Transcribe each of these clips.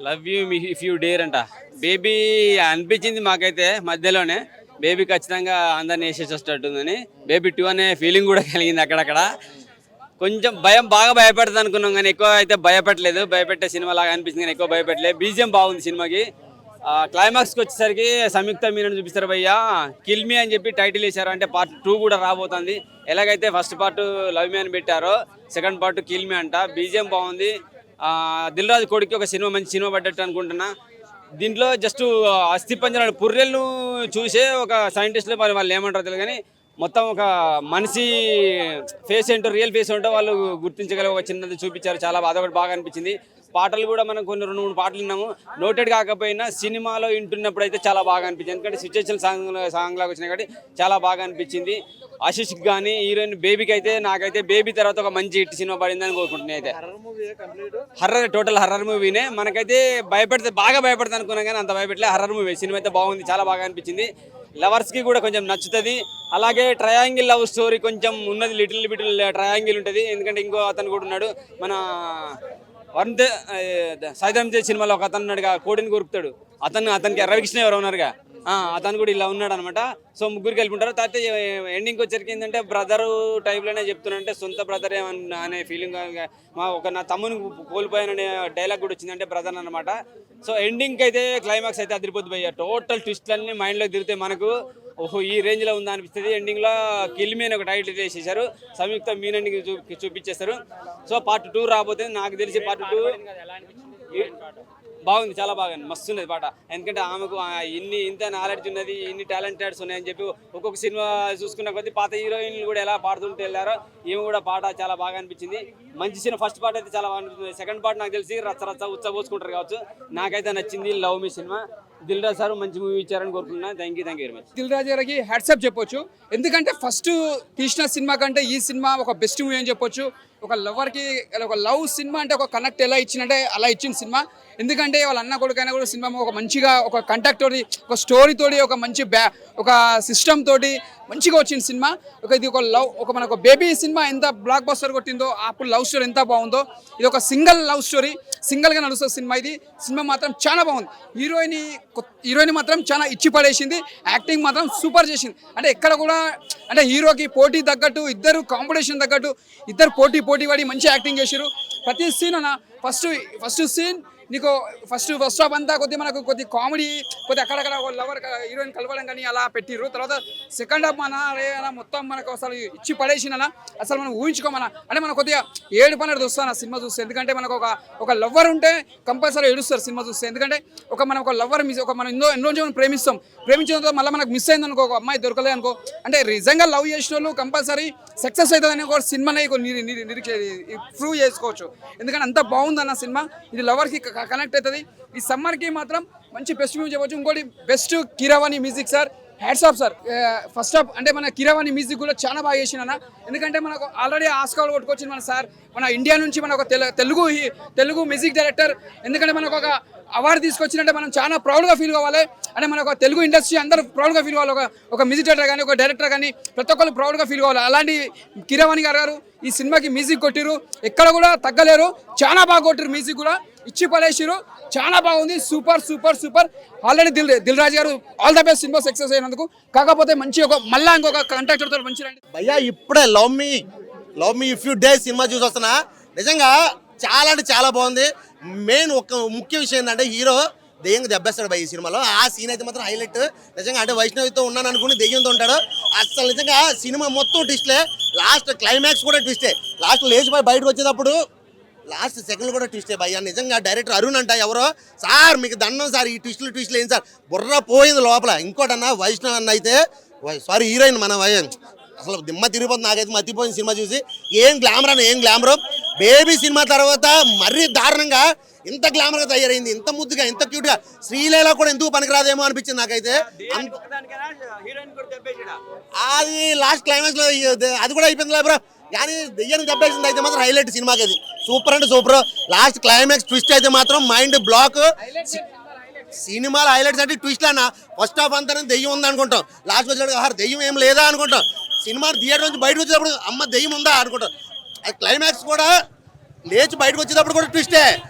Love you if you dare అంట. Baby అనిపించింది మాకైతే మధ్యలోనే. బేబీ ఖచ్చితంగా అందరిని వేసేసి వస్తట్టుందని. బేబీ 2 అనే ఫీలింగ్ కూడా కలిగింది అక్కడక్కడ. కొంచెం బాగా భయపెడతా అనుకున్నాం కానీ ఎక్కువ అయితే భయపెట్టలేదు. భయపెట్టే సినిమా లాగా అనిపించింది కానీ ఎక్కువ భయపెట్టలేదు. బీజిఎం బాగుంది సినిమాకి. క్లైమాక్స్కి వచ్చేసరికి సంయుక్త మీనన్ చూపిస్తారు భయ్యా. కిల్ మీ అని చెప్పి టైటిల్ వేశారు. అంటే పార్ట్ 2 కూడా రాబోతుంది. ఎలాగైతే ఫస్ట్ పార్ట్ లవ్ మీ అని పెట్టారో సెకండ్ పార్ట్ కిల్ మీ అంట. బీజిఎం బాగుంది. దిల్ రాజు కొడుకు ఒక సినిమా మంచి సినిమా పడ్డట్టు అనుకుంటున్నా. దీంట్లో జస్ట్ అస్థిపంజరాలు పుర్రెలను చూసే ఒక సైంటిస్టులు వాళ్ళు ఏమంటారో తెలియదు కానీ మొత్తం ఒక మనిషి ఫేస్ ఏంటో రియల్ ఫేస్ ఏంటో వాళ్ళు గుర్తించగల ఒక చిన్నది చూపించారు. చాలా అదొకటి బాగా అనిపించింది. పాటలు కూడా మనం కొన్ని 2-3 పాటలు విన్నాము. నోటెడ్ కాకపోయినా సినిమాలో వింటున్నప్పుడు అయితే చాలా బాగా అనిపించింది. ఎందుకంటే సిచ్యువేషన్ సాంగ్ లాగా వచ్చినాయి కాబట్టి చాలా బాగా అనిపించింది. ఆశిష్కి కానీ హీరోయిన్ బేబీకి అయితే నాకైతే బేబీ తర్వాత ఒక మంచి హిట్ సినిమా పడిందని కోరుకుంటున్నాయి. అయితే టోటల్ హర్రర్ మూవీనే. మనకైతే బాగా భయపడతా అనుకున్నాం కానీ అంత భయపెట్టలే. హర్రర్ మూవీ సినిమా అయితే బాగుంది. చాలా బాగా అనిపించింది. లవర్స్కి కూడా కొంచెం నచ్చుతుంది. అలాగే ట్రయాంగిల్ లవ్ స్టోరీ కొంచెం ఉన్నది. లిటిల్ ట్రయాంగిల్ ఉంటుంది. ఎందుకంటే ఇంకో అతను కూడా ఉన్నాడు. మన సైదం సినిమాలో ఒక అతను ఉన్నాడుగా, కోడిని కొరుకుతాడు. అతనికి రవికృష్ణ ఎవరు ఉన్నారుగా, అతను కూడా ఇలా ఉన్నాడు అనమాట. సో ముగ్గురికి వెళ్ళిపోతారు. తర్వాత ఎండింగ్కి వచ్చరికి ఏంటంటే బ్రదరు టైప్లోనే చెప్తున్నా. అంటే సొంత బ్రదర్ అనే ఫీలింగ్. నా తమ్ముని కోల్పోయాననే డైలాగ్ కూడా వచ్చిందంటే బ్రదర్ అనమాట. సో ఎండింగ్కి అయితే క్లైమాక్స్ అయితే అదిరిపోద్ది భయ్య. టోటల్ ట్విస్ట్లన్నీ మైండ్లోకి తిరిగితే మనకు ఓహో ఈ రేంజ్లో ఉందా అనిపిస్తుంది. ఎండింగ్లో కిల్ మీ అని ఒక టైటిల్ వేసేసారు. సంయుక్త మీనన్ని చూపించేస్తారు. సో పార్ట్ 2 రాబోతుంది. నాకు తెలిసి పార్ట్ 2 బాగుంది. చాలా బాగా మస్తు ఉన్నది పాట. ఎందుకంటే ఆమెకు ఇంత నాలెడ్జ్ ఉన్నది, ఇన్ని టాలెంటెడ్స్ ఉన్నాయని చెప్పి ఒక్కొక్క సినిమా చూసుకున్న కొద్దీ పాత హీరోయిన్లు కూడా ఎలా పాడుతుంటే వెళ్ళారో ఈమె కూడా పాట చాలా బాగా అనిపించింది. మంచి సినిమా. ఫస్ట్ పార్ట్ అయితే చాలా బాగా అనిపిస్తుంది. సెకండ్ పార్ట్ నాకు తెలిసి రచ్చ ఉచ్చబోసుకుంటారు కావచ్చు. నాకైతే నచ్చింది లవ్ మీ సినిమా. దిల్ రాజు సార్ మంచి మూవీ ఇచ్చారని కోరుకుంటున్నా. Thank you very much. Dil Raju గారికి హ్యాట్సాప్ చెప్పొచ్చు. ఎందుకంటే ఫస్ట్ తీసిన సినిమా కంటే ఈ సినిమా ఒక బెస్ట్ మూవీ అని చెప్పొచ్చు. ఒక లవర్కి ఒక లవ్ సినిమా అంటే ఒక కనెక్ట్ ఎలా ఇచ్చిందంటే అలా ఇచ్చిన సినిమా. ఎందుకంటే వాళ్ళ అన్న కొడుకైనా కూడా సినిమా ఒక మంచిగా ఒక కంటాక్ట్ తోటి ఒక స్టోరీ తోటి ఒక మంచి ఒక సిస్టమ్ తోటి మంచిగా వచ్చిన సినిమా. ఇది ఒక లవ్ మనకు బేబీ సినిమా ఎంత బ్లాక్ బస్టర్ కొట్టిందో అప్పుడు లవ్ స్టోరీ ఎంత బాగుందో ఇది ఒక సింగిల్ లవ్ స్టోరీ, సింగిల్గా నడుస్తుంది సినిమా. ఇది సినిమా మాత్రం చాలా బాగుంది. హీరోయిన్ మాత్రం చాలా ఇచ్చి పడేసింది. యాక్టింగ్ మాత్రం సూపర్ చేసింది. అంటే ఎక్కడ కూడా అంటే హీరోకి పోటీ తగ్గట్టు ఇద్దరు కాంపిటీషన్ తగ్గట్టు ఇద్దరు పోటీ పడి మంచి యాక్టింగ్ చేసారు. ప్రతి సీన్ అన్న ఫస్ట్ సీన్ నీకు ఫస్ట్ హాఫ్ అంతా మనకు కొద్ది కామెడీ అక్కడక్కడ లవర్ హీరోయిన్ కలవడం కానీ అలా పెట్టిర్రు. తర్వాత సెకండ్ హాఫ్ మొత్తం మనకు అసలు ఇచ్చి పడేసినా అసలు మనం ఊహించుకోమన్నా. అంటే మనం కొద్దిగా ఏడుపు అనేది వస్తాను ఆ సినిమా చూస్తే. ఎందుకంటే మనకు ఒక లవ్వర్ ఉంటే కంపల్సరీ ఏడుస్తారు సినిమా చూస్తే. ఎందుకంటే మనం ఒక లవ్వర్ మనం ఎన్నో రోజులు మనం ప్రేమించిన తర్వాత మళ్ళీ మనకు మిస్ అయింది అనుకో, ఒక అమ్మాయి దొరకలేదు అనుకో, అంటే నిజంగా లవ్ చేసిన వాళ్ళు కంపల్సరీ సక్సెస్ అవుతుందని ఒక సినిమాని ప్రూవ్ చేసుకోవచ్చు. ఎందుకంటే అంత బాగుందన్న సినిమా. ఇది లవర్కి కనెక్ట్ అవుతుంది. ఈ సమ్మర్కి మాత్రం మంచి బెస్ట్ మూవీ చెప్పవచ్చు. ఇంకోటి best Keeravani music sir, hats off sir. First of అంటే మన కీరవాణి మ్యూజిక్ కూడా చాలా బాగా చేసిన. ఎందుకంటే మనకు ఆల్రెడీ ఆస్కార్ కొట్టుకొచ్చింది మన సార్. మన ఇండియా నుంచి మన ఒక తెలుగు మ్యూజిక్ డైరెక్టర్. ఎందుకంటే మనకు ఒక అవార్డు తీసుకొచ్చినట్టే మనం చాలా ప్రౌడ్గా ఫీల్ కావాలి. అంటే మనకు తెలుగు ఇండస్ట్రీ అందరూ ప్రౌడ్గా ఫీల్ కావాలి. ఒక మ్యూజిక్ డైరెక్టర్ కానీ ఒక డైరెక్టర్ కానీ ప్రతి ఒక్కరు ప్రౌడ్గా ఫీల్ కావాలి. అలాంటి కీరవాణి గారు ఈ సినిమాకి మ్యూజిక్ కొట్టిరు. ఎక్కడ కూడా తగ్గలేరు. చాలా బాగా కొట్టిరు. మ్యూజిక్ కూడా ఇచ్చి పడేసిరు. చాలా బాగుంది. సూపర్. ఆల్రెడీ దిల్ రాజు గారు all the best cinema success అయినందుకు. కాకపోతే మంచి మళ్ళా ఇంకొక కాంట్రాక్టర్ తో మంచి రండి భయ్యా. ఇప్పుడే love me if you days cinema చూసి వస్తున్నా. నిజంగా చాలా అంటే చాలా బాగుంది. మెయిన్ ఒక ముఖ్య విషయం ఏంటంటే హీరో దెయ్యంగా దెబ్బేస్తాడు భయ్ ఈ సినిమాలో. ఆ సీన్ అయితే మాత్రం హైలైట్. నిజంగా అంటే వైష్ణవితో ఉన్నాను అనుకుని దెయ్యంతో ఉంటాడు. అసలు నిజంగా సినిమా మొత్తం ట్విస్ట్లే. లాస్ట్ క్లైమాక్స్ కూడా ట్విస్టే. లాస్ట్ లేచిపోయి బయటకు వచ్చేటప్పుడు లాస్ట్ సెకండ్ కూడా ట్విస్టే భయ్యా. నిజంగా డైరెక్టర్ అరుణ్ అంట ఎవరో సార్ మీకు దండం సార్, ఈ ట్విస్టులు ఏంటి సార్, బుర్ర పోయింది లోపల. ఇంకోటన్నా వైష్ణవ్ అన్న అయితే సారీ హీరోయిన్ మన అసలు దిమ్మ తిరిగిపోతుంది. నాకైతే మర్చిపోయింది సినిమా చూసి. ఏం గ్లామర్ అన్న ఏం గ్లామర్. బేబీ సినిమా తర్వాత మరీ దారుణంగా ఇంత గ్లామర్గా తయారైంది, ఇంత ముద్దుగా ఇంత క్యూట్గా. శ్రీలీల కూడా ఎందుకు పనికిరాదేమో అనిపించింది నాకైతే. అది లాస్ట్ క్లైమాక్స్ లో అది కూడా అయిపోయింది బ్రో. కానీ దెయ్యానికి దెబ్బేసింది అయితే మాత్రం హైలైట్ సినిమాకి. అది సూపర్ అంటే సూపర్. లాస్ట్ క్లైమాక్స్ ట్విస్ట్ అయితే మాత్రం మైండ్ బ్లాక్. సినిమాలో హైలైట్స్ అంటే ట్విస్ట్ అన్న. ఫస్ట్ హాఫ్ అంతా దెయ్యం ఉంది అనుకుంటాం. లాస్ట్ వచ్చేటప్పుడు దెయ్యం ఏం లేదా అనుకుంటాం. సినిమా థియేటర్ నుంచి బయటకు వచ్చేటప్పుడు అమ్మ దెయ్యం ఉందా అనుకుంటాం. అది క్లైమాక్స్ కూడా లేచి బయటకు వచ్చేటప్పుడు కూడా ట్విస్టే.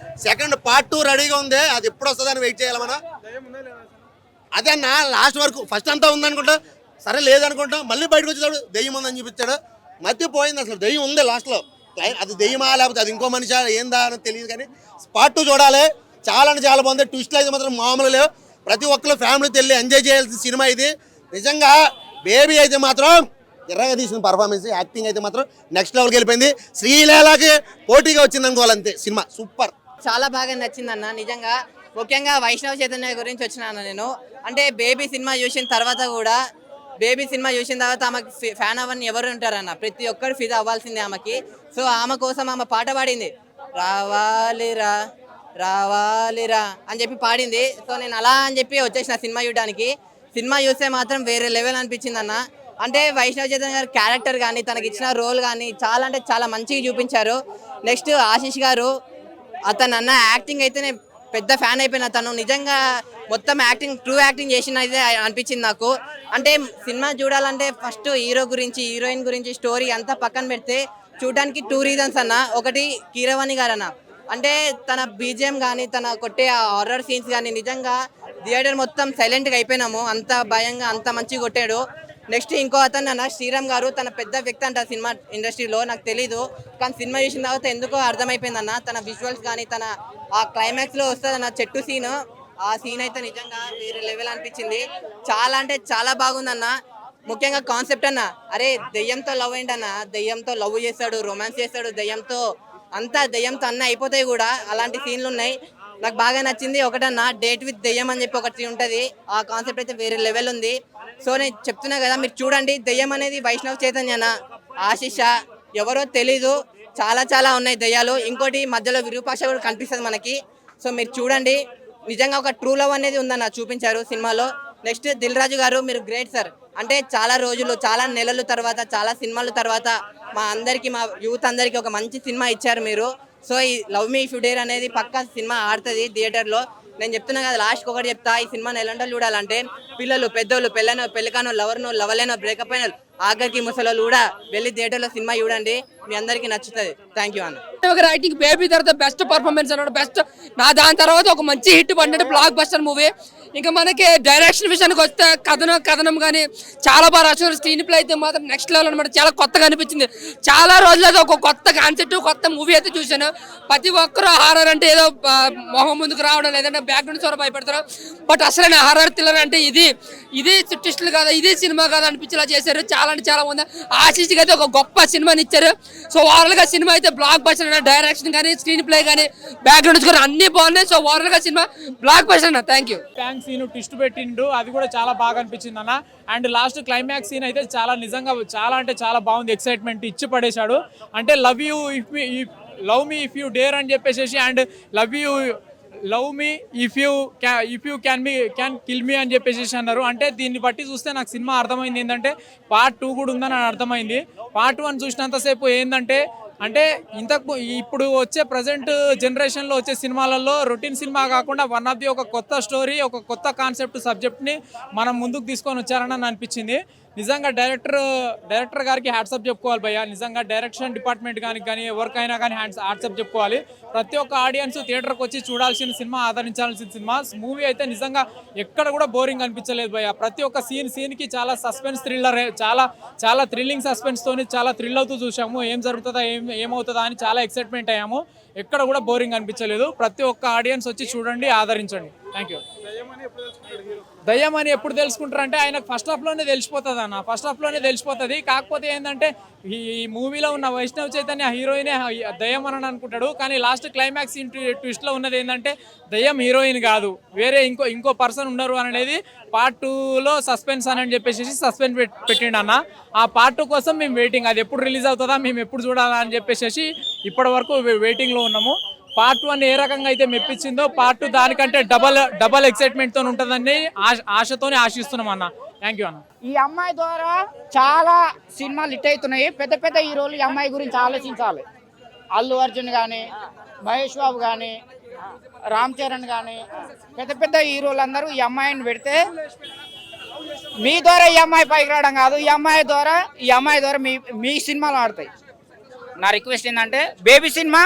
సెకండ్ పార్ట్ 2 రెడీగా ఉంది, అది ఎప్పుడు వస్తుందని వెయిట్ చేయాలి మనం. అదే అన్న లాస్ట్ వరకు ఫస్ట్ అంతా ఉందనుకుంటా, సరే లేదనుకుంటాం, మళ్ళీ బయటకు వచ్చేటాడు దెయ్యం ఉందని చూపించాడు. మధ్య పోయింది, అసలు దెయ్యం ఉంది లాస్ట్లో. అది దెయ్యమా లేకపోతే అది ఇంకో మనిషి ఏందా అని తెలియదు, కానీ పార్ట్ 2 చూడాలి. చాలా అంటే చాలా బాగుంది. ట్విస్ట్లు అయితే మాత్రం మామూలు లేవు. ప్రతి ఒక్కరు ఫ్యామిలీతో వెళ్ళి ఎంజాయ్ చేయాల్సిన సినిమా ఇది. నిజంగా బేబీ అయితే మాత్రం ఎర్రగా తీసిన పర్ఫార్మెన్స్, యాక్టింగ్ అయితే మాత్రం నెక్స్ట్ లెవెల్కి వెళ్ళిపోయింది. శ్రీలీలకి పోటీగా వచ్చింది అనుకోవాలంతే. సినిమా సూపర్, చాలా బాగా నచ్చిందన్న. నిజంగా ముఖ్యంగా వైష్ణవ చైతన్య గురించి వచ్చినాను నేను. అంటే బేబీ సినిమా చూసిన తర్వాత కూడా, బేబీ సినిమా చూసిన తర్వాత ఆమెకు ఫ్యాన్ అవ్వని ఎవరు ఉంటారన్న, ప్రతి ఒక్కరు ఫిదా అవ్వాల్సిందే ఆమెకి. సో ఆమె కోసం ఆమె పాట పాడింది, రావాలిరా రావాలిరా అని చెప్పి పాడింది. సో నేను అలా అని చెప్పి వచ్చేసిన సినిమా చూడడానికి. సినిమా చూస్తే మాత్రం వేరే లెవెల్ అనిపించింది అన్న. అంటే వైష్ణవ చైతన్య గారి క్యారెక్టర్ కానీ, తనకి ఇచ్చిన రోల్ కానీ చాలా అంటే చాలా మంచిగా చూపించారు. నెక్స్ట్ ఆశీష్ గారు, అతను అన్న యాక్టింగ్ అయితే నేను పెద్ద ఫ్యాన్ అయిపోయిన. తను నిజంగా మొత్తం యాక్టింగ్, ట్రూ యాక్టింగ్ చేసినదే అనిపించింది నాకు. అంటే సినిమా చూడాలంటే ఫస్ట్ హీరో గురించి, హీరోయిన్ గురించి, స్టోరీ అంతా పక్కన పెడితే చూడడానికి 2 రీజన్స్ అన్న. ఒకటి కీరవాణి గారు అన్న, అంటే తన బీజిఎం కానీ, తన కొట్టే హారర్ సీన్స్ కానీ, నిజంగా థియేటర్ మొత్తం సైలెంట్గా అయిపోయినాము, అంత భయంగా అంత మంచిగా కొట్టాడు. నెక్స్ట్ ఇంకో అతను అన్న శ్రీరామ్ గారు, తన పెద్ద వ్యక్తి అంట సినిమా ఇండస్ట్రీలో, నాకు తెలీదు, కానీ సినిమా చూసిన తర్వాత ఎందుకో అర్థమైపోయిందన్న. తన విజువల్స్ కానీ, తన ఆ క్లైమాక్స్లో వస్తుందన్న చెట్టు సీన్, ఆ సీన్ అయితే నిజంగా వేరే లెవెల్ అనిపించింది. చాలా అంటే చాలా బాగుందన్న. ముఖ్యంగా కాన్సెప్ట్ అన్న, అరే దెయ్యంతో లవ్ ఏంటన్న, దెయ్యంతో లవ్ చేస్తాడు, రొమాన్స్ చేస్తాడు దెయ్యంతో, అంతా దెయ్యంతో అన్న అయిపోతాయి కూడా. అలాంటి సీన్లు ఉన్నాయి, నాకు బాగా నచ్చింది. ఒకటన్నా డేట్ విత్ దెయ్యం అని చెప్పి ఒకటి ఉంటుంది, ఆ కాన్సెప్ట్ అయితే వేరే లెవెల్ ఉంది. సో నేను చెప్తున్నా కదా, మీరు చూడండి. దెయ్యం అనేది వైష్ణవ చైతన్యన, ఆశిష ఎవరో తెలీదు, చాలా చాలా ఉన్నాయి దెయ్యాలు. ఇంకోటి మధ్యలో విరూపాక్ష కూడా కనిపిస్తుంది మనకి. సో మీరు చూడండి, నిజంగా ఒక ట్రూ లవ్ అనేది ఉందన్న చూపించారు సినిమాలో. నెక్స్ట్ దిల్ రాజు గారు, మీరు గ్రేట్ సార్. అంటే చాలా రోజులు, చాలా నెలల తర్వాత, చాలా సినిమాల తర్వాత మా అందరికి, మా యూత్ అందరికి ఒక మంచి సినిమా ఇచ్చారు మీరు. సో ఈ love me if you dare అనేది పక్కా సినిమా ఆడుతుంది థియేటర్లో. నేను చెప్తున్నా కదా, లాస్ట్కి ఒకటి చెప్తా, ఈ సినిమాని ఎలాంటి చూడాలంటే పిల్లలు, పెద్దోళ్ళు, పెళ్ళికానో, లవర్నో, లవలేనో, బ్రేకప్ అయిన ఆఖరికి ముసలోళ్ళు కూడా వెళ్ళి థియేటర్లో సినిమా చూడండి, మీ అందరికీ నచ్చుతుంది. థ్యాంక్ యూ అన్న. ఒక రైటింగ్ బేబీ తర్వాత బెస్ట్ పర్ఫార్మెన్స్ అన్నాడు, బెస్ట్ దాని తర్వాత ఒక మంచి హిట్ పడినట్టు బ్లాక్ బస్టర్ మూవీ. ఇంకా మనకి డైరెక్షన్ విషయానికి వస్తే కథనం కానీ చాలా బాగా రాసిన, స్క్రీన్ ప్లే అయితే మాత్రం నెక్స్ట్ లెవెల్ అనమాట. చాలా కొత్తగా అనిపించింది. చాలా రోజులైతే ఒక కొత్త కాన్సెప్ట్, కొత్త మూవీ అయితే చూశాను. ప్రతి ఒక్కరు హారర్ అంటే ఏదో మొహం ముందుకు రావడం, లేదంటే బ్యాక్గ్రౌండ్ చూడ భయపడతారు. బట్ అసలైన హారర్ థ్రిల్లర్ అంటే ఇది ట్విస్టులు కాదా, ఇది సినిమా కాదా అనిపించేలా చేశారు. చాలా అంటే చాలా ఉంది. ఆశీష్కి అయితే ఒక గొప్ప సినిమాని ఇచ్చారు. సో ఓవరాల్ గా సినిమా అయితే బ్లాక్ బస్టర్, డైరెక్షన్ కానీ, స్క్రీన్ ప్లే కానీ, బ్యాక్గ్రౌండ్ స్కోర్ అన్ని బాగున్నాయి. సో ఓవరాల్ గా సినిమా బ్లాక్ బస్టర్ అన్న. Thank you. సీన్ ట్విస్ట్ పెట్టిండు, అది కూడా చాలా బాగా అనిపించింది అన్న. అండ్ లాస్ట్ క్లైమాక్స్ సీన్ అయితే చాలా నిజంగా చాలా అంటే చాలా బాగుంది. ఎక్సైట్మెంట్ ఇచ్చి పడేశాడు. అంటే love me if you dare అని చెప్పేసి, and love me if you can kill me అని చెప్పేసి అన్నారు. అంటే దీన్ని బట్టి చూస్తే నాకు సినిమా అర్థమైంది ఏంటంటే పార్ట్ 2 కూడా ఉందని అర్థమైంది. పార్ట్ 1 చూసినంతసేపు ఏంటంటే, అంటే ఇప్పుడు వచ్చే ప్రజెంట్ జనరేషన్లో వచ్చే సినిమాలలో రొటీన్ సినిమా కాకుండా వన్ ఆఫ్ ది ఒక కొత్త స్టోరీ, ఒక కొత్త కాన్సెప్ట్ సబ్జెక్ట్ని మనం ముందుకు తీసుకొని వచ్చారని అనిపించింది. నిజంగా డైరెక్టర్ గారికి హ్యాట్సప్ చెప్పుకోవాలి భయ్య. నిజంగా డైరెక్షన్ డిపార్ట్మెంట్ కానీ ఎవరికైనా కానీ హ్యాట్సప్ చెప్పుకోవాలి. ప్రతి ఒక్క ఆడియన్స్ థియేటర్కి వచ్చి చూడాల్సిన సినిమా, ఆదరించాల్సిన సినిమా. మూవీ అయితే నిజంగా ఎక్కడ కూడా బోరింగ్ అనిపించలేదు భయ్య. ప్రతి ఒక్క సీన్కి చాలా సస్పెన్స్ థ్రిల్లర్, చాలా థ్రిల్లింగ్ సస్పెన్స్ తోని చాలా థ్రిల్ అవుతూ చూసాము. ఏం జరుగుతుందా ఏమవుతుందా అని చాలా ఎక్సైట్మెంట్ అయ్యాము. ఎక్కడ కూడా బోరింగ్ అనిపించలేదు. ప్రతి ఒక్క ఆడియన్స్ వచ్చి చూడండి, ఆదరించండి. Thank you. దయ్యం అని ఎప్పుడు తెలుసుకుంటారు అంటే, ఆయనకు ఫస్ట్ హాఫ్లోనే తెలిసిపోతుంది అన్న, ఫస్ట్ హాఫ్లోనే తెలిసిపోతుంది. కాకపోతే ఏంటంటే ఈ మూవీలో ఉన్న వైష్ణవ చైతన్య హీరోయినే దయ్యం అని అనుకుంటాడు. కానీ లాస్ట్ క్లైమాక్స్ ట్విస్ట్లో ఉన్నది ఏంటంటే దయ్యం హీరోయిన్ కాదు, వేరే ఇంకో పర్సన్ ఉన్నారు అనేది పార్ట్ 2లో సస్పెన్స్ అని చెప్పేసి సస్పెన్స్ పెట్టిండు అన్న. ఆ పార్ట్ 2 కోసం మేము వెయిటింగ్, అది ఎప్పుడు రిలీజ్ అవుతుందా, మేము ఎప్పుడు చూడాలా అని చెప్పేసి ఇప్పటి వరకు వెయిటింగ్లో ఉన్నాము. పార్ట్ 1 ఏ రకంగా అయితే మెప్పించిందో పార్ట్ 2 దానికంటే డబల్ ఎక్సైట్మెంట్ తో ఉంటుందని ఆశతోనే ఆశిస్తున్నాం అన్న. థ్యాంక్ యూ అన్న. ఈ అమ్మాయి ద్వారా చాలా సినిమాలు హిట్ అవుతున్నాయి. పెద్ద పెద్ద హీరోలు ఈ అమ్మాయి గురించి ఆలోచించాలి. అల్లు అర్జున్ కానీ, మహేష్ బాబు కానీ, రామ్ చరణ్ కానీ, పెద్ద పెద్ద హీరోలు అందరూ ఈ అమ్మాయిని పెడితే, మీ ద్వారా ఈ అమ్మాయి పైకి రావడం కాదు, ఈ అమ్మాయి ద్వారా మీ సినిమాలు ఆడతాయి. నా రిక్వెస్ట్ ఏంటంటే బేబీ సినిమా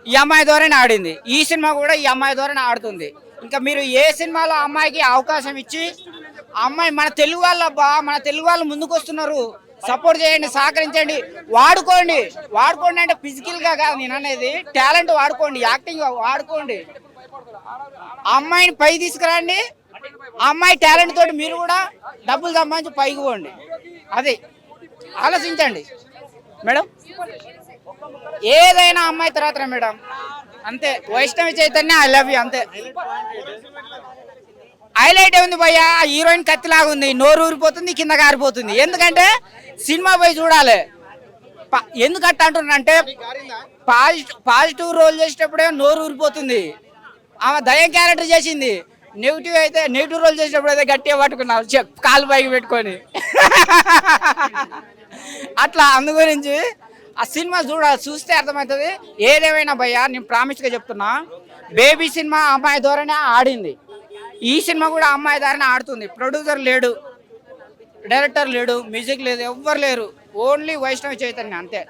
ఈ అమ్మాయి ద్వారానే ఆడింది. ఈ సినిమా కూడా ఈ అమ్మాయి ద్వారానే ఆడుతుంది. ఇంకా మీరు ఏ సినిమాలో అమ్మాయికి అవకాశం ఇచ్చి అమ్మాయి మన తెలుగు వాళ్ళు ముందుకు వస్తున్నారు, సపోర్ట్ చేయండి, సహకరించండి, వాడుకోండి అంటే ఫిజికల్గా కాదు నేను అనేది, టాలెంట్ వాడుకోండి, యాక్టింగ్ వాడుకోండి, అమ్మాయిని పై తీసుకురండి, అమ్మాయి టాలెంట్ తోటి మీరు కూడా డబ్బులు సంపాదించి పైకి పోండి. అది ఆలోచించండి మేడం. ఏదైనా అమ్మాయి తర్వాత మేడం, అంతే. Vaishnavi Chaitanya I love you అంతే. హైలైట్ ఉంది భయ్యా, హీరోయిన్ కత్తిలాగా ఉంది, నోరు ఊరిపోతుంది, కింద కారిపోతుంది. ఎందుకంటే సినిమా పోయి చూడాలి. ఎందుకంటే అంటున్నానంటే పాజిటివ్ రోల్ చేసేటప్పుడే నోరు ఊరిపోతుంది. ఆమె దయ్యం క్యారెక్టర్ చేసింది. నెగిటివ్ రోల్ చేసేటప్పుడు అయితే గట్టిగా పట్టుకున్నావు కాలు పైకి పెట్టుకొని అట్లా. అందు గురించి ఆ సినిమా చూస్తే అర్థమవుతుంది. ఏదేమైనా భయ్యా నేను ప్రామిస్గా చెప్తున్నా, బేబీ సినిమా అమ్మాయి ద్వారానే ఆడింది, ఈ సినిమా కూడా అమ్మాయి ద్వారానే ఆడుతుంది. ప్రొడ్యూసర్ లేడు, డైరెక్టర్ లేడు, మ్యూజిక్ లేదు, ఎవ్వరు లేరు, ఓన్లీ వైష్ణవి చైతన్య అంతే.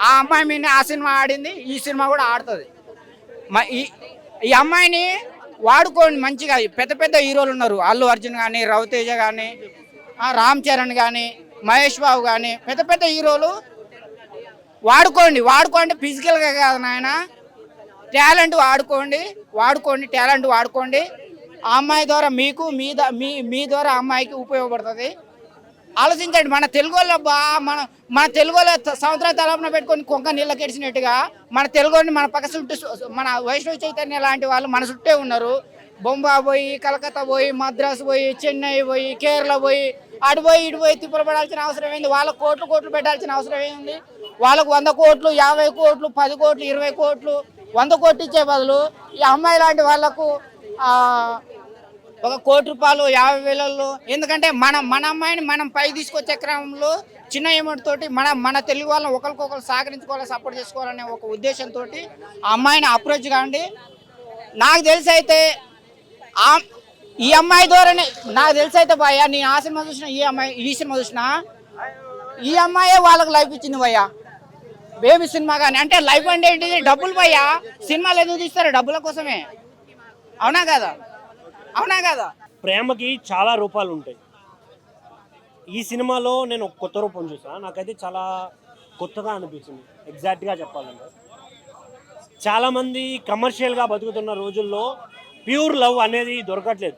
ఆ అమ్మాయి మీద ఆ సినిమా ఆడింది, ఈ సినిమా కూడా ఆడుతుంది. ఈ అమ్మాయిని వాడుకోండి మంచిగా. పెద్ద హీరోలు ఉన్నారు, అల్లు అర్జున్ కానీ, రవితేజ కానీ, రామ్ చరణ్ కానీ, మహేష్ బాబు కానీ, పెద్ద హీరోలు వాడుకోండి ఫిజికల్గా కాదు నాయన, టాలెంట్ టాలెంట్ వాడుకోండి. ఆ అమ్మాయి ద్వారా మీకు మీ ద్వారా అమ్మాయికి ఉపయోగపడుతుంది. ఆలోచించండి. మన తెలుగు వాళ్ళు మన తెలుగు వాళ్ళ సంవత్సరాల తలపున పెట్టుకొని కొంక నీళ్ళ కెడిచినట్టుగా మన తెలుగుని మన పక్క చుట్టూ మన వైష్ణవి చైతన్య లాంటి వాళ్ళు మన చుట్టే ఉన్నారు. బొంబాయి పోయి, కలకత్తా పోయి, మద్రాసు పోయి, చెన్నై పోయి, కేరళ పోయి, అటు పోయి తిప్పలు పడాల్సిన అవసరం ఏంది? వాళ్ళకు కోట్లు పెట్టాల్సిన అవసరం ఏంది? వాళ్ళకు 100 కోట్లు, 50 కోట్లు, 10 కోట్లు, 20 కోట్లు, 100 కోట్లు ఇచ్చే బదులు ఈ అమ్మాయి లాంటి వాళ్ళకు 1 కోటి రూపాయలు, 50,000. ఎందుకంటే మన అమ్మాయిని మనం పై తీసుకొచ్చే క్రమంలో చిన్న అమౌంట్ తోటి మన తెలుగు వాళ్ళని ఒకరికొకరు సహకరించుకోవాలి, సపోర్ట్ చేసుకోవాలనే ఒక ఉద్దేశంతో ఆ అమ్మాయిని అప్రోచ్ కాండి. నాకు తెలిసి అయితే ఈ అమ్మాయి ద్వారానే, నాకు తెలిసి అయితే భయ్యా, నేను ఆ సినిమా చూసిన, ఈ సినిమా చూసిన, ఈ అమ్మాయే వాళ్ళకి లైఫ్ ఇచ్చింది భయ్యా. బేబీ సినిమా కానీ అంటే లైఫ్ అంటే ఏంటిది? డబ్బులు భయ్యా. సినిమాలు ఎందుకు తీస్తారు? డబ్బుల కోసమే. అవునా కదా? ప్రేమకి చాలా రూపాలు ఉంటాయి. ఈ సినిమాలో నేను ఒక కొత్త రూపం చూసాను, నాకైతే చాలా కొత్తగా అనిపించింది. ఎగ్జాక్ట్గా చెప్పాలంటే చాలామంది కమర్షియల్గా బతుకుతున్న రోజుల్లో ప్యూర్ లవ్ అనేది దొరకట్లేదు.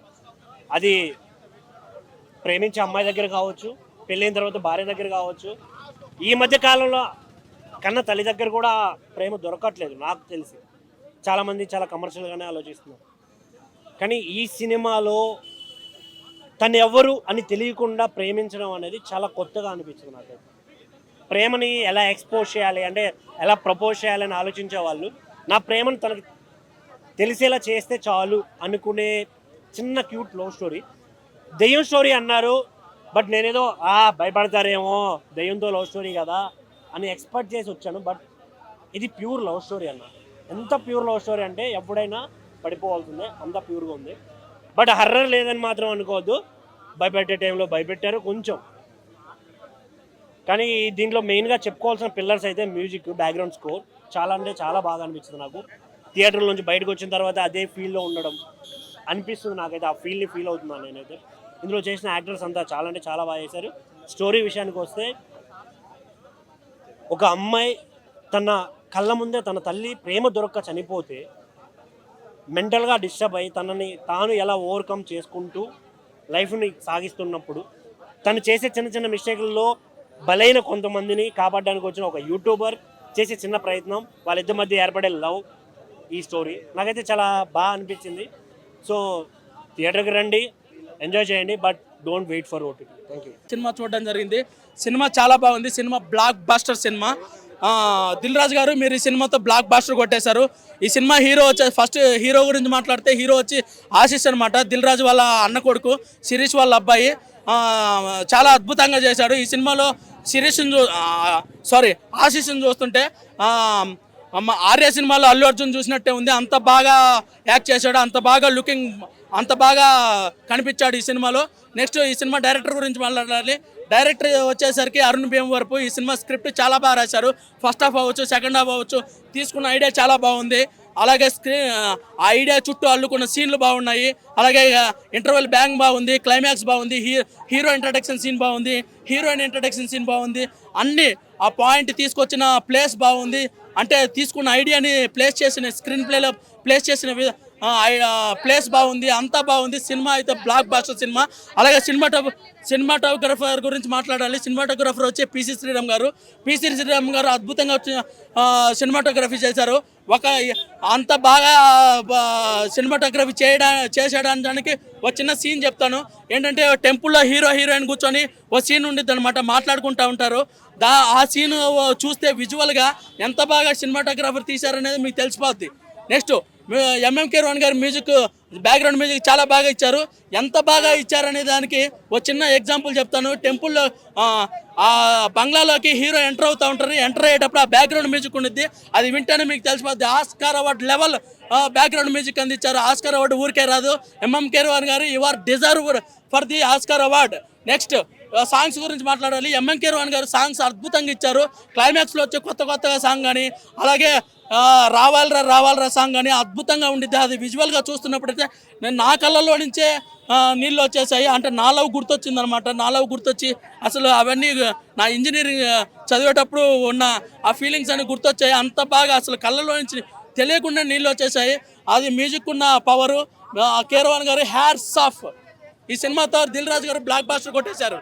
అది ప్రేమించే అమ్మాయి దగ్గర కావచ్చు, పెళ్ళైన తర్వాత భార్య దగ్గర కావచ్చు, ఈ మధ్య కాలంలో కన్న తల్లి దగ్గర కూడా ప్రేమ దొరకట్లేదు. నాకు తెలిసి చాలామంది చాలా కమర్షియల్గానే ఆలోచిస్తున్నారు. కానీ ఈ సినిమాలో తను ఎవరు అని తెలియకుండా ప్రేమించడం అనేది చాలా కొత్తగా అనిపించింది నాకైతే. ప్రేమని ఎలా ఎక్స్పోజ్ చేయాలి అంటే ఎలా ప్రపోజ్ చేయాలని ఆలోచించే వాళ్ళు నా ప్రేమను తనకి తెలిసేలా చేస్తే చాలు అనుకునే చిన్న క్యూట్ లవ్ స్టోరీ. దెయ్యం స్టోరీ అన్నారు, బట్ నేనేదో భయపడతారేమో, దెయ్యంతో లవ్ స్టోరీ కదా అని ఎక్స్పెక్ట్ చేసి వచ్చాను. బట్ ఇది ప్యూర్ లవ్ స్టోరీ అన్న. ఎంత ప్యూర్ లవ్ స్టోరీ అంటే ఎప్పుడైనా పడిపోవాల్సిందే, అంత ప్యూర్గా ఉంది. బట్ హర్రర్ లేదని మాత్రం అనుకోవద్దు, భయపెట్టే టైంలో భయపెట్టారు కొంచెం. కానీ దీంట్లో మెయిన్గా చెప్పుకోవాల్సిన పిల్లర్స్ అయితే మ్యూజిక్, బ్యాక్గ్రౌండ్ స్కోర్ చాలా అంటే చాలా బాగా అనిపించింది నాకు. థియేటర్ నుంచి బయటకు వచ్చిన తర్వాత అదే ఫీల్లో ఉండడం అనిపిస్తుంది నాకైతే. ఆ ఫీల్ని ఫీల్ అవుతున్నాను నేనైతే. ఇందులో చేసిన యాక్టర్స్ అంతా చాలా అంటే చాలా బాగా చేశారు. స్టోరీ విషయానికి వస్తే, ఒక అమ్మాయి తన కళ్ళ ముందే తన తల్లి ప్రేమ దొరక్క చనిపోతే మెంటల్గా డిస్టర్బ్ అయ్యి తనని తాను ఎలా ఓవర్కమ్ చేసుకుంటూ లైఫ్ని సాగిస్తున్నప్పుడు తను చేసే చిన్న చిన్న మిస్టేక్లలో బలైన కొంతమందిని కాపాడడానికి వచ్చిన ఒక యూట్యూబర్ చేసే చిన్న ప్రయత్నం, వాళ్ళిద్దరి మధ్య ఏర్పడే లవ్, ఈ స్టోరీ నాకైతే చాలా బాగా అనిపించింది. సో థియేటర్కి రండి, ఎంజాయ్ చేయండి, but don't wait for OTT. Thank you. సినిమా చూడడం జరిగింది. సినిమా చాలా బాగుంది. సినిమా బ్లాక్ బాస్టర్ సినిమా. దిల్ రాజు గారు మీరు ఈ సినిమాతో బ్లాక్ బాస్టర్ కొట్టేశారు. ఈ సినిమా హీరో వచ్చి, ఫస్ట్ హీరో గురించి మాట్లాడితే హీరో వచ్చి ఆశీష్ అనమాట. దిల్ రాజు వాళ్ళ అన్న కొడుకు, శిరీష్ వాళ్ళ అబ్బాయి. చాలా అద్భుతంగా చేశాడు. ఈ సినిమాలో ఆశీష్ని చూస్తుంటే ఆర్య సినిమాలో అల్లు అర్జున్ చూసినట్టే ఉంది. అంత బాగా యాక్ట్ చేశాడు, అంత బాగా లుకింగ్, అంత బాగా కనిపించాడు ఈ సినిమాలో. నెక్స్ట్ ఈ సినిమా డైరెక్టర్ గురించి మాట్లాడాలి. డైరెక్టర్ వచ్చేసరికి అరుణ్ భీమవరపు. ఈ సినిమా స్క్రిప్ట్ చాలా బాగా రాశారు. ఫస్ట్ హాఫ్ అవ్వచ్చు, సెకండ్ హాఫ్ అవ్వచ్చు, తీసుకున్న ఐడియా చాలా బాగుంది. అలాగే ఆ ఐడియా చుట్టూ అల్లుకున్న సీన్లు బాగున్నాయి. అలాగే ఇంటర్వెల్ బ్యాంగ్ బాగుంది, క్లైమాక్స్ బాగుంది, హీరో ఇంట్రడక్షన్ సీన్ బాగుంది, హీరోయిన్ ఇంట్రడక్షన్ సీన్ బాగుంది. అన్ని ఆ పాయింట్ తీసుకొచ్చిన ప్లేస్ బాగుంది. అంటే తీసుకున్న ఐడియాని ప్లేస్ చేసిన స్క్రీన్ ప్లేలో ప్లేస్ చేసిన ప్లేస్ బాగుంది. అంతా బాగుంది. సినిమా అయితే బ్లాక్ బాస్టర్ సినిమా. అలాగే సినిమాటోగ్రఫర్ గురించి మాట్లాడాలి. సినిమాటోగ్రఫర్ వచ్చి పిసి శ్రీరామ్ గారు అద్భుతంగా సినిమాటోగ్రఫీ చేశారు. అంత బాగా సినిమాటోగ్రఫీ చేసేయడానికి ఒక చిన్న సీన్ చెప్తాను. ఏంటంటే టెంపుల్లో హీరోయిన్ కూర్చొని ఒక సీన్ ఉండిద్ది అనమాట, మాట్లాడుకుంటూ ఉంటారు. ఆ సీన్ చూస్తే విజువల్గా ఎంత బాగా సినిమాటోగ్రఫర్ తీశారనేది మీకు తెలిసిపోద్ది. నెక్స్ట్ ఎంఎం కీరవాణి గారి మ్యూజిక్, బ్యాక్గ్రౌండ్ మ్యూజిక్ చాలా బాగా ఇచ్చారు. ఎంత బాగా ఇచ్చారనే దానికి ఒక చిన్న ఎగ్జాంపుల్ చెప్తాను. టెంపుల్లో ఆ బంగ్లాలోకి హీరో ఎంటర్ అవుతూ ఉంటారు. ఎంటర్ అయ్యేటప్పుడు ఆ బ్యాక్గ్రౌండ్ మ్యూజిక్ ఉండిద్ది. అది వింటేనే మీకు తెలిసిపోద్ది. Oscar award level background music అందించారు. ఆస్కార్ అవార్డు ఊరికే రాదు. ఎంఎం కీరవాణి గారు you are deserved for the Oscar award. Next songs గురించి మాట్లాడాలి. ఎంఎం కీరవాణి గారు సాంగ్స్ అద్భుతంగా ఇచ్చారు. క్లైమాక్స్లో వచ్చే కొత్తగా సాంగ్ కానీ, అలాగే రావాలరా సాంగ్ కానీ అద్భుతంగా ఉండిద్ది. అది విజువల్గా చూస్తున్నప్పుడైతే నా కళ్ళల్లో నుంచే నీళ్ళు వచ్చేసాయి. అంటే నా లవ్ గుర్తొచ్చింది అనమాట. నా లవ్ గుర్తొచ్చి అసలు అవన్నీ నా ఇంజనీరింగ్ చదివేటప్పుడు ఉన్న ఆ ఫీలింగ్స్ అన్ని గుర్తొచ్చాయి. అంత బాగా అసలు కళ్ళల్లో నుంచి తెలియకుండా నీళ్ళు వచ్చేసాయి. అది మ్యూజిక్ ఉన్న పవరు. కీరవాణి గారు హ్యాట్స్ ఆఫ్. ఈ సినిమాతో దిల్ రాజు గారు బ్లాక్ బాస్టర్ కొట్టేశారు.